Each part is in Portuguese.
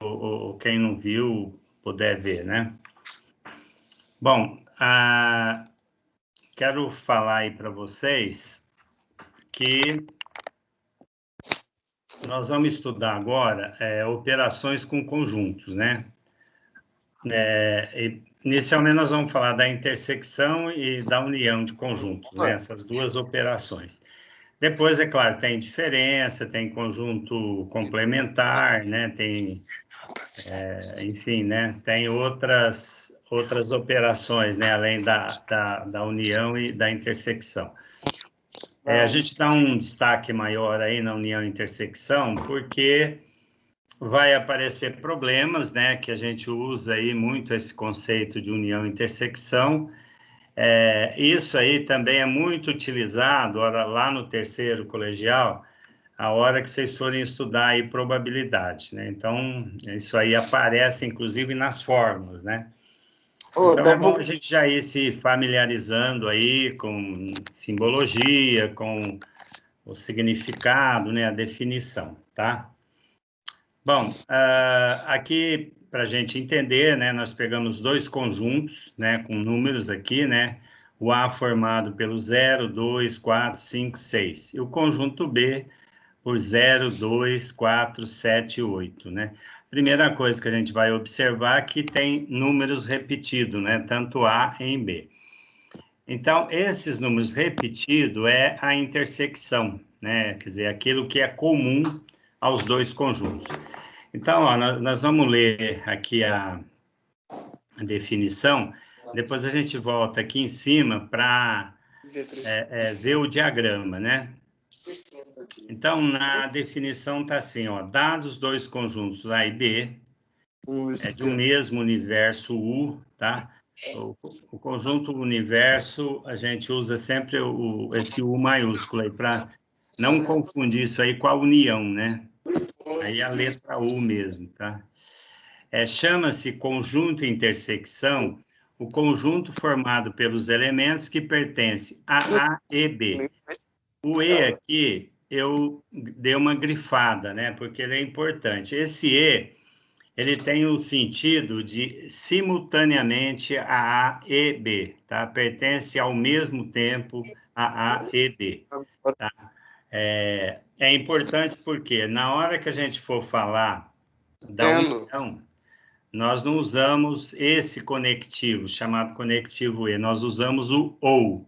ou quem não viu puder ver, né? Bom, quero falar aí para vocês que nós vamos estudar agora operações com conjuntos, né? Inicialmente, nós vamos falar da intersecção e da união de conjuntos, né? Essas duas operações. Depois, é claro, tem diferença, tem conjunto complementar, né? Tem, enfim, né? Tem outras operações, né? Além da união e da intersecção. A gente dá um destaque maior aí na união e intersecção, porque vai aparecer problemas, né? Que a gente usa aí muito esse conceito de união e intersecção. Isso aí também é muito utilizado lá no terceiro colegial, a hora que vocês forem estudar aí probabilidade, né? Então, isso aí aparece, inclusive, nas fórmulas, né? Então, é bom a gente já ir se familiarizando aí com simbologia, com o significado, né? A definição, tá? Bom, aqui, para a gente entender, né? Nós pegamos dois conjuntos, né? Com números aqui, né? O A formado pelo 0, 2, 4, 5, 6. E o conjunto B por 0, 2, 4, 7, 8, né? Primeira coisa que a gente vai observar é que tem números repetidos, né? Tanto A em B. Então, esses números repetidos é a intersecção, né? Quer dizer, aquilo que é comum aos dois conjuntos. Então, ó, nós vamos ler aqui a definição, depois a gente volta aqui em cima para ver o diagrama, né? Então, na definição está assim, ó, dados dois conjuntos A e B, de um mesmo universo U, tá? O conjunto universo, a gente usa sempre esse U maiúsculo aí, para não confundir isso aí com a união, né? Aí a letra U mesmo, tá? Chama-se conjunto e intersecção o conjunto formado pelos elementos que pertencem a A e B. O E aqui, eu dei uma grifada, né? Porque ele é importante. Esse E, ele tem o sentido de simultaneamente a A e B, tá? Pertence ao mesmo tempo a A e B, tá? É importante porque na hora que a gente for falar da união, nós não usamos esse conectivo, chamado conectivo E, nós usamos o OU.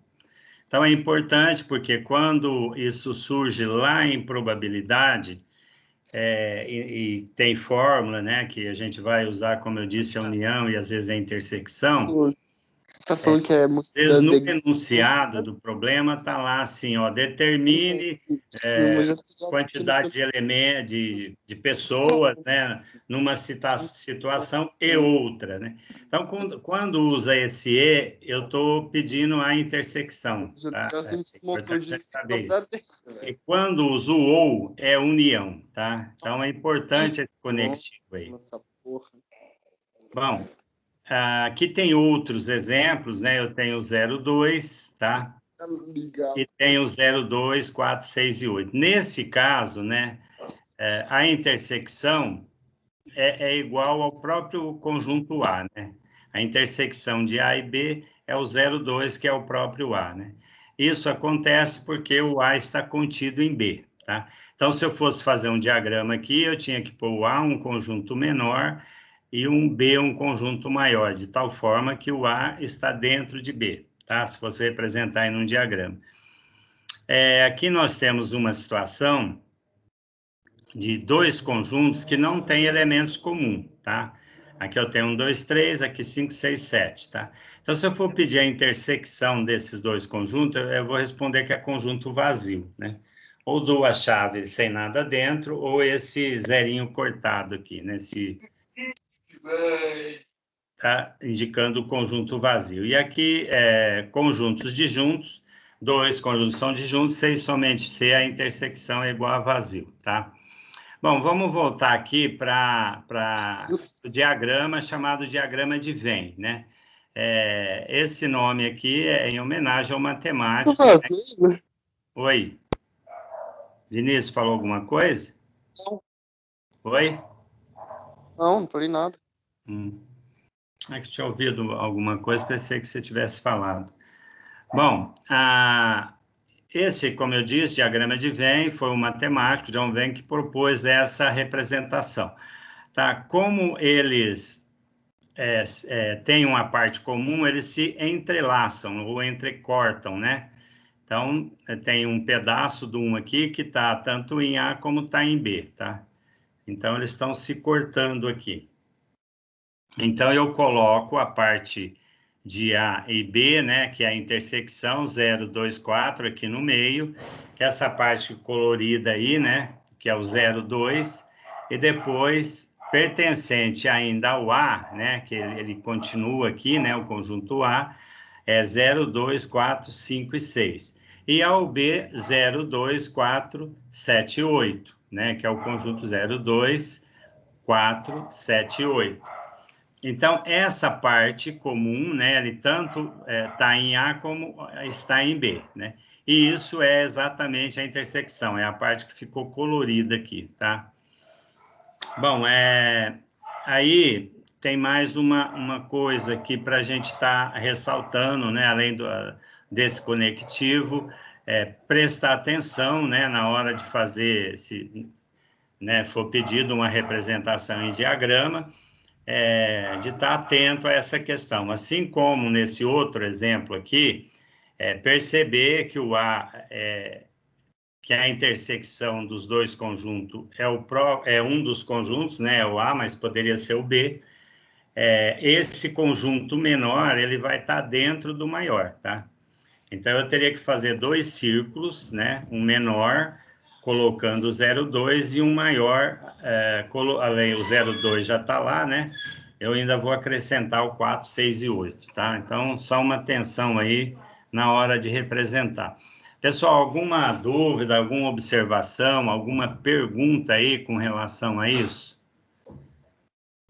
Então, é importante porque quando isso surge lá em probabilidade, e tem fórmula, né, que a gente vai usar, como eu disse, a união e às vezes a intersecção, Tá falando que é no enunciado do problema está lá assim, ó, determine quantidade de elementos, de pessoas, né, numa situação e outra, né? Então, quando usa esse E, eu estou pedindo a intersecção, tá? É importante saber isso. E quando usa o ou, é união, tá? Então, é importante esse conectivo aí. Bom, aqui tem outros exemplos, né? Eu tenho o 0,2, tá? E tenho o 0,2, 4, 6 e 8. Nesse caso, né? A intersecção é igual ao próprio conjunto A, né? A intersecção de A e B é o 0,2, que é o próprio A, né? Isso acontece porque o A está contido em B, tá? Então, se eu fosse fazer um diagrama aqui, eu tinha que pôr o A um conjunto menor e um B um conjunto maior, de tal forma que o A está dentro de B, tá? Se você representar aí num diagrama. Aqui nós temos uma situação de dois conjuntos que não têm elementos comuns, tá? Aqui eu tenho 1, 2, 3, aqui 5, 6, 7, tá? Então, se eu for pedir a intersecção desses dois conjuntos, eu vou responder que é conjunto vazio, né? Ou duas chaves sem nada dentro, ou esse zerinho cortado aqui, né? Tá indicando o conjunto vazio. E aqui, conjuntos disjuntos, dois conjuntos são disjuntos, se somente se a intersecção é igual a vazio, tá? Bom, vamos voltar aqui para o diagrama chamado diagrama de Venn, né? Esse nome aqui é em homenagem ao matemático. Né? Oi. Vinícius, falou alguma coisa? Não. Oi? Não falei nada. É que tinha ouvido alguma coisa, pensei que você tivesse falado. Bom, esse, como eu disse, diagrama de Venn, foi um matemático, John Venn, que propôs essa representação. Tá? Como eles têm uma parte comum, eles se entrelaçam ou entrecortam, né? Então, tem um pedaço do 1 aqui que está tanto em A como está em B, tá? Então, eles estão se cortando aqui. Então, eu coloco a parte de A e B, né, que é a intersecção 0, 2, 4 aqui no meio, que é essa parte colorida aí, né, que é o 0, 2, e depois, pertencente ainda ao A, né, que ele continua aqui, né, o conjunto A, é 0, 2, 4, 5 e 6. E ao B, 0, 2, 4, 7 e 8, né, que é o conjunto 0, 2, 4, 7 e 8. Então, essa parte comum, né, ele tanto está em A como está em B, né? E isso é exatamente a intersecção, é a parte que ficou colorida aqui, tá? Bom, aí tem mais uma coisa aqui para a gente estar ressaltando, né, além desse conectivo, prestar atenção, né, na hora de fazer, se for pedido uma representação em diagrama, de estar atento a essa questão. Assim como nesse outro exemplo aqui, perceber que que a intersecção dos dois conjuntos é um dos conjuntos, né, é o A, mas poderia ser o B. Esse conjunto menor, ele vai estar dentro do maior, tá? Então, eu teria que fazer dois círculos, né, um menor, colocando o 0,2 e um maior, além o 0,2 já está lá, né? Eu ainda vou acrescentar o 4, 6 e 8, tá? Então, só uma atenção aí na hora de representar. Pessoal, alguma dúvida, alguma observação, alguma pergunta aí com relação a isso?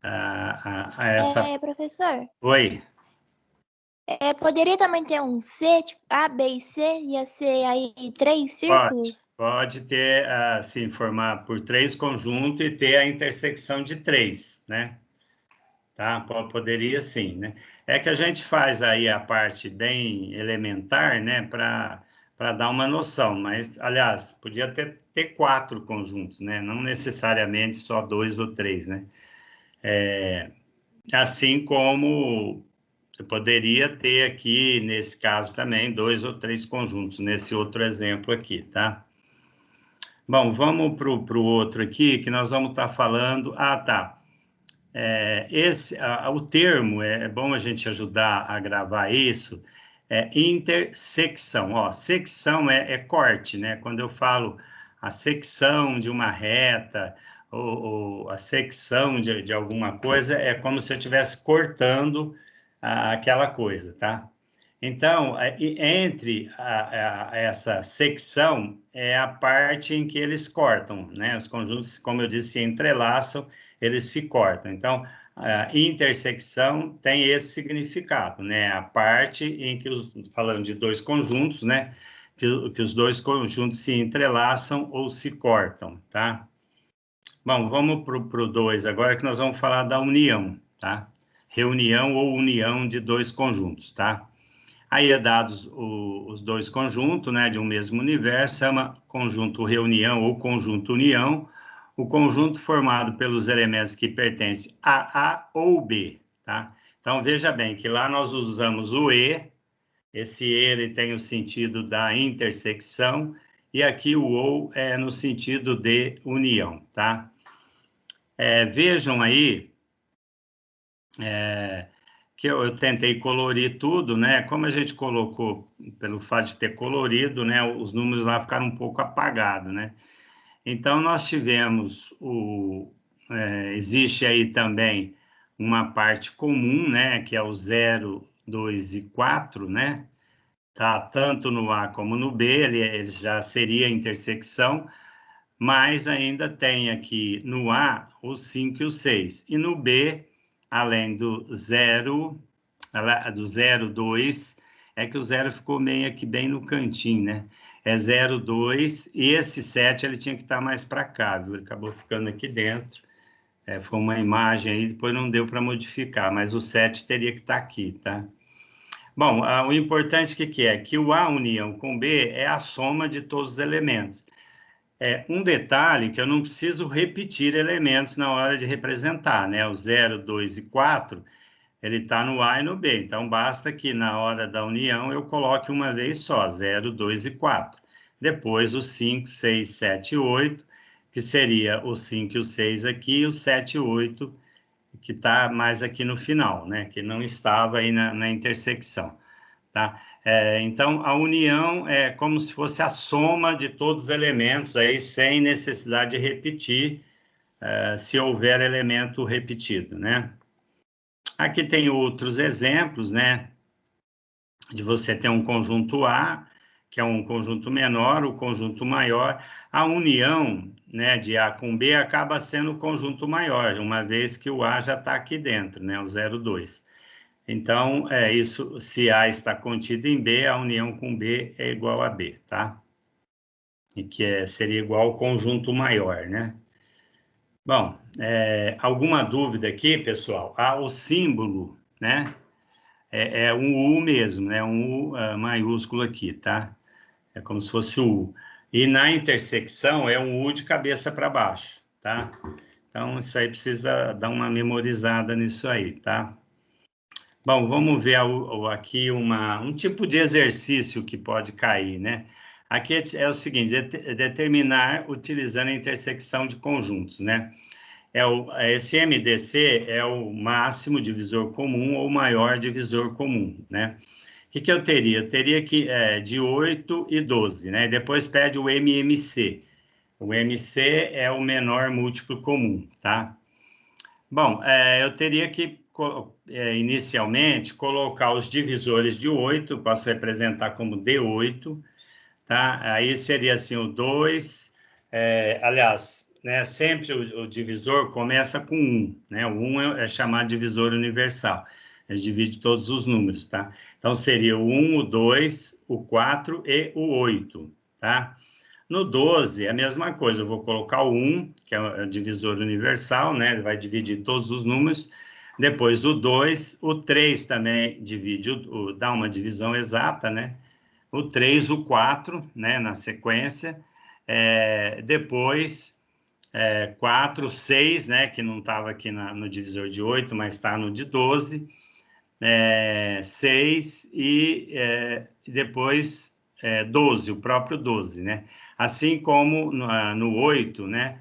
A essa... Professor? Oi? Poderia também ter um C, tipo A, B e C, ia ser aí 3 círculos? Pode ter, assim, formar por 3 conjuntos e ter a intersecção de 3, né? Tá? Poderia sim, né? É que a gente faz aí a parte bem elementar, né? Para dar uma noção, mas, aliás, podia ter 4 conjuntos, né? Não necessariamente só 2 ou 3, né? Assim como eu poderia ter aqui, nesse caso também, 2 ou 3 conjuntos, nesse outro exemplo aqui, tá? Bom, vamos para o outro aqui, que nós vamos estar falando... tá. O termo, é bom a gente ajudar a gravar isso, intersecção. Ó, secção é corte, né? Quando eu falo a secção de uma reta, ou a secção de alguma coisa, é como se eu estivesse cortando aquela coisa, tá? Então, entre essa secção é a parte em que eles cortam, né? Os conjuntos, como eu disse, se entrelaçam, eles se cortam. Então, a intersecção tem esse significado, né? A parte em que, falando de dois conjuntos, né? Que os dois conjuntos se entrelaçam ou se cortam, tá? Bom, vamos para o 2 agora, que nós vamos falar da união, tá? Reunião ou união de dois conjuntos, tá? Aí é dados os dois conjuntos, né, de um mesmo universo, chama conjunto reunião ou conjunto união, o conjunto formado pelos elementos que pertencem a A ou B, tá? Então, veja bem que lá nós usamos o E, esse E ele tem o sentido da intersecção, e aqui o OU é no sentido de união, tá? Vejam aí... que eu tentei colorir tudo, né? Como a gente colocou, pelo fato de ter colorido, né? Os números lá ficaram um pouco apagados, né? Então, nós tivemos existe aí também uma parte comum, né? Que é o 0, 2 e 4, né? Tá tanto no A como no B, ele já seria intersecção, mas ainda tem aqui no A o 5 e o 6. E no B, além do 0, 2, é que o 0 ficou meio aqui bem no cantinho, né? É 0, 2, e esse 7 ele tinha que estar mais para cá, viu? Ele acabou ficando aqui dentro. Foi uma imagem aí, depois não deu para modificar, mas o 7 teria que estar aqui, tá? Bom, o importante que é? Que o A união com B é a soma de todos os elementos. Um detalhe que eu não preciso repetir elementos na hora de representar, né? O 0, 2 e 4, ele está no A e no B. Então, basta que na hora da união eu coloque uma vez só, 0, 2 e 4. Depois o 5, 6, 7 e 8, que seria o 5 e o 6 aqui, e o 7 e 8, que está mais aqui no final, né? Que não estava aí na intersecção, tá? Então, a união é como se fosse a soma de todos os elementos, aí, sem necessidade de repetir, se houver elemento repetido, né? Aqui tem outros exemplos, né? De você ter um conjunto A, que é um conjunto menor, o conjunto maior. A união, né, de A com B acaba sendo o conjunto maior, uma vez que o A já está aqui dentro, né? O 0, 2. Então, isso, se A está contido em B, a união com B é igual a B, tá? E que seria igual ao conjunto maior, né? Bom, alguma dúvida aqui, pessoal? O símbolo, né? É um U mesmo, né? Um U maiúsculo aqui, tá? É como se fosse o U. E na intersecção é um U de cabeça para baixo, tá? Então, isso aí precisa dar uma memorizada nisso aí, tá? Bom, vamos ver aqui um tipo de exercício que pode cair, né? Aqui é o seguinte, determinar utilizando a intersecção de conjuntos, né? Esse MDC é o máximo divisor comum ou maior divisor comum, né? O que eu teria? Eu teria que de 8 e 12, né? Depois pede o MMC. O MC é o menor múltiplo comum, tá? Bom, eu teria que, inicialmente, colocar os divisores de 8, posso representar como D8, tá? Aí seria assim, o 2, aliás, né, sempre o divisor começa com 1, né? O 1 é chamado divisor universal, ele divide todos os números, tá? Então, seria o 1, o 2, o 4 e o 8, tá? No 12, é a mesma coisa, eu vou colocar o 1, que é o divisor universal, né? Ele vai dividir todos os números. Depois o 2, o 3 também divide, dá uma divisão exata, né? O 3, o 4, né? Na sequência. Depois, 4, 6, né? Que não estava aqui no divisor de 8, mas está no de 12. 6 e depois 12, o próprio 12, né? Assim como no 8, né?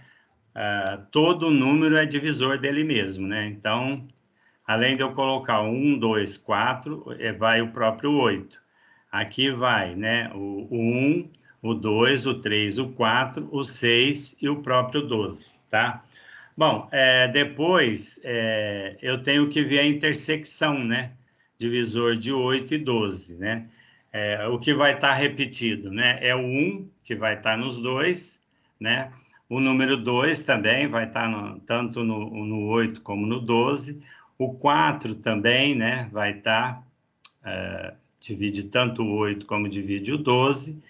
Todo número é divisor dele mesmo, né? Então, além de eu colocar 1, 2, 4, vai o próprio 8. Aqui vai, né? O 1, o 2, o 3, o 4, o 6 e o próprio 12, tá? Bom, depois eu tenho que ver a intersecção, né? Divisor de 8 e 12, né? O que vai estar repetido, né? É o 1, que vai estar nos dois, né? O número 2 também vai estar tanto no 8 como no 12. O 4 também, né? Vai estar, divide tanto o 8 como divide o 12,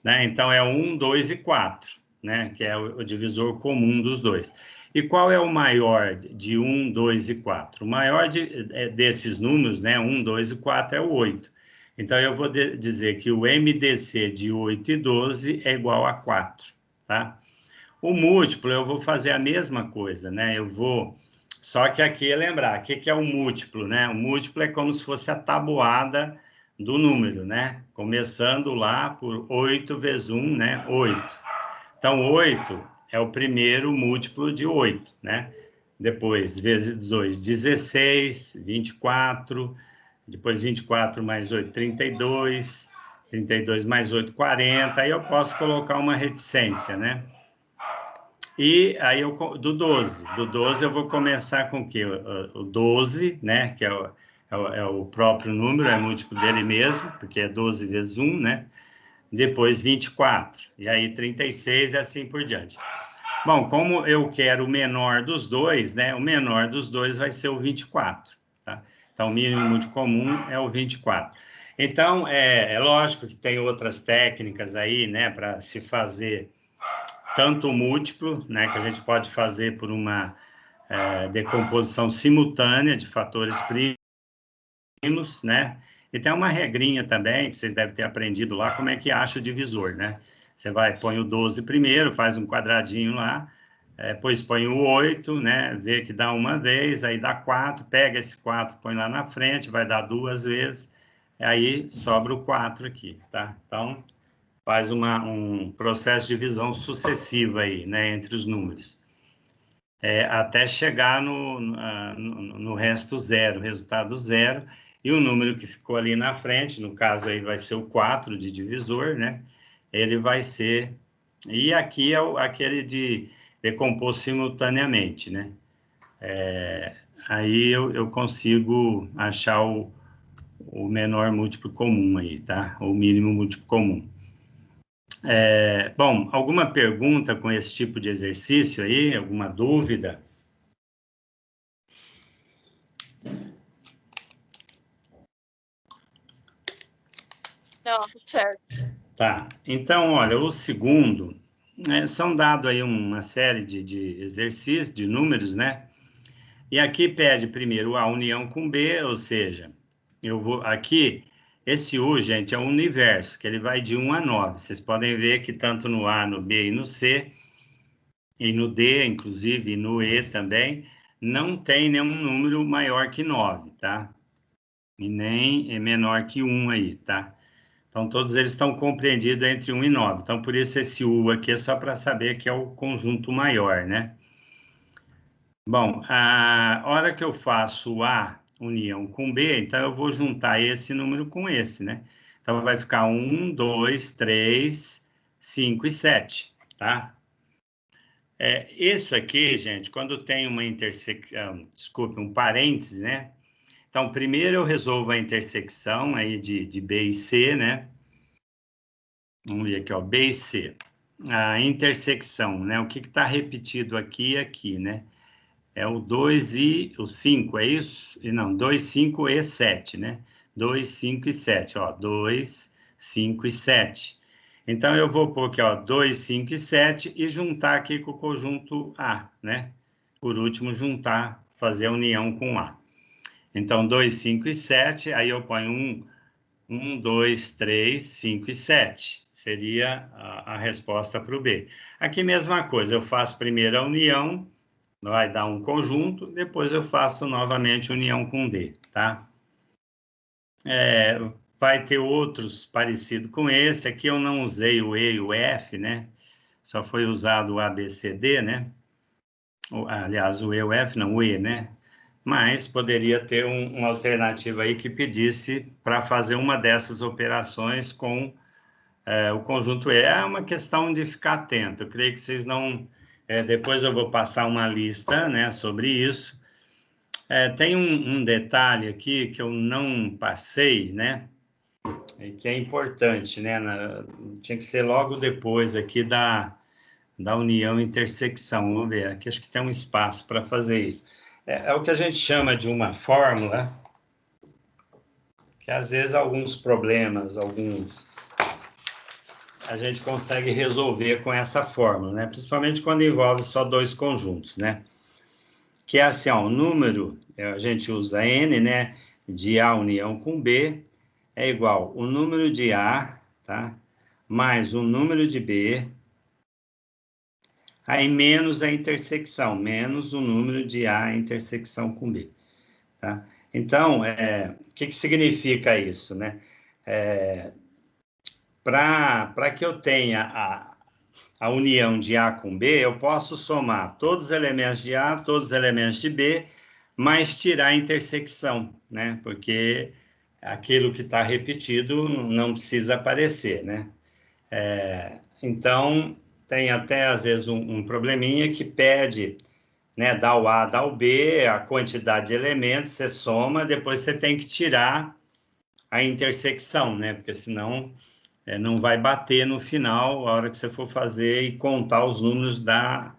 né? Então, é 1, 2 e 4, né? Que é o divisor comum dos dois. E qual é o maior de 1, 2 e 4? O maior desses números, né? 1, 2 e 4 é o 8. Então, eu vou dizer que o MDC de 8 e 12 é igual a 4, tá? O múltiplo, eu vou fazer a mesma coisa, né? Só que aqui é lembrar, o que é o múltiplo, né? O múltiplo é como se fosse a tabuada do número, né? Começando lá por 8 vezes 1, né? 8. Então, 8 é o primeiro múltiplo de 8, né? Depois, vezes 2, 16, 24, depois 24 mais 8, 32, 32 mais 8, 40. Aí eu posso colocar uma reticência, né? E aí, do 12 eu vou começar com o quê? O 12, né? Que é o próprio número, é múltiplo dele mesmo, porque é 12 vezes 1, né? Depois 24, e aí 36 e assim por diante. Bom, como eu quero o menor dos dois, né? O menor dos dois vai ser o 24, tá? Então, o mínimo muito comum é o 24. Então, é lógico que tem outras técnicas aí, né? Para se fazer tanto múltiplo, né? Que a gente pode fazer por uma decomposição simultânea de fatores primos, né? E tem uma regrinha também, que vocês devem ter aprendido lá, como é que acha o divisor, né? Você põe o 12 primeiro, faz um quadradinho lá, depois põe o 8, né? Vê que dá uma vez, aí dá 4, pega esse 4, põe lá na frente, vai dar 2 vezes, aí sobra o 4 aqui, tá? Então, faz um processo de divisão sucessiva aí, né? Entre os números. Até chegar no resto zero, resultado zero, e o número que ficou ali na frente, no caso aí vai ser o 4 de divisor, né? Ele vai ser... E aqui é aquele de decompor simultaneamente, né? Aí eu consigo achar o menor múltiplo comum aí, tá? O mínimo múltiplo comum. Bom, alguma pergunta com esse tipo de exercício aí? Alguma dúvida? Não, tudo certo. Tá, então, olha, o segundo, são dados aí uma série de exercícios, de números, né? E aqui pede primeiro a união com B, ou seja, eu vou aqui, esse U, gente, é o universo, que ele vai de 1 a 9. Vocês podem ver que tanto no A, no B e no C, e no D, inclusive, e no E também, não tem nenhum número maior que 9, tá? E nem é menor que 1 aí, tá? Então, todos eles estão compreendidos entre 1 e 9. Então, por isso esse U aqui é só para saber que é o conjunto maior, né? Bom, a hora que eu faço A união com B, então eu vou juntar esse número com esse, né? Então, vai ficar 1, 2, 3, 5 e 7, tá? Isso aqui, gente, quando tem uma intersecção, desculpe, um parênteses, né? Então, primeiro eu resolvo a intersecção aí de B e C, né? Vamos ver aqui, ó, B e C. A intersecção, né? O que está repetido aqui e aqui, né? É o 2 e o 5, é isso? E não, 2, 5 e 7, né? 2, 5 e 7, ó. 2, 5 e 7. Então, eu vou pôr aqui, ó, 2, 5 e 7 e juntar aqui com o conjunto A, né? Por último, juntar, fazer a união com A. Então, 2, 5 e 7, aí eu ponho 1, 2, 3, 5 e 7. Seria a resposta para o B. Aqui, mesma coisa, eu faço primeiro a união, vai dar um conjunto, depois eu faço novamente união com D, tá? Vai ter outros parecidos com esse. Aqui eu não usei o E e o F, né? Só foi usado o A, B, C, D, né? Aliás, o E e o F, não, o E, né? Mas poderia ter uma alternativa aí que pedisse para fazer uma dessas operações com o conjunto E. É uma questão de ficar atento. Eu creio que vocês não... depois eu vou passar uma lista, né, sobre isso. Tem um detalhe aqui que eu não passei, né, que é importante, né, tinha que ser logo depois aqui da união intersecção. Vamos ver, aqui acho que tem um espaço para fazer isso. É o que a gente chama de uma fórmula, que às vezes alguns problemas, a gente consegue resolver com essa fórmula, né? Principalmente quando envolve só dois conjuntos, né? Que é assim, ó, o número, a gente usa N, né? De A união com B, é igual o número de A, tá? Mais o número de B, aí menos a intersecção, menos o número de A intersecção com B, tá? Então, o que significa isso, né? Para que eu tenha a união de A com B, eu posso somar todos os elementos de A, todos os elementos de B, mas tirar a intersecção, né? Porque aquilo que está repetido não precisa aparecer, né? Então, tem até, às vezes, um probleminha que pede, né? Dá o A, dá o B, a quantidade de elementos, você soma, depois você tem que tirar a intersecção, né? Porque senão não vai bater no final, a hora que você for fazer e contar os números da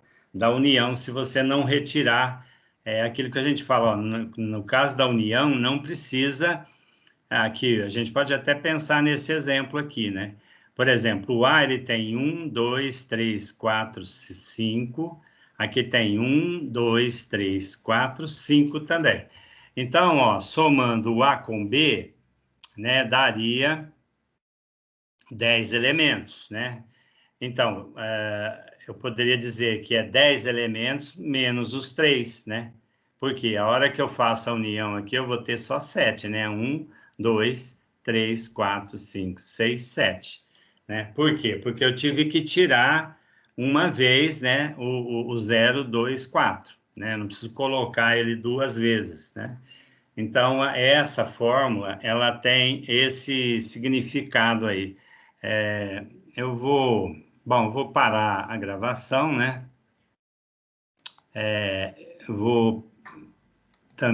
união, se você não retirar aquilo que a gente fala, ó, no caso da união, não precisa, aqui, a gente pode até pensar nesse exemplo aqui, né? Por exemplo, o A, ele tem 1, 2, 3, 4, 5, Aqui tem 1, 2, 3, 4, 5 também. Então, ó, somando o A com B, né, daria 10 elementos, né? Então, eu poderia dizer que é 10 elementos menos os 3, né? Porque a hora que eu faço a união aqui, eu vou ter só 7, né? 1, 2, 3, 4, 5, 6, 7. Né? Por quê? Porque eu tive que tirar uma vez, né? O 0, 2, 4. Né? Não preciso colocar ele duas vezes, né? Então, essa fórmula, ela tem esse significado aí. Eu vou... Bom, vou parar a gravação, né? Eu vou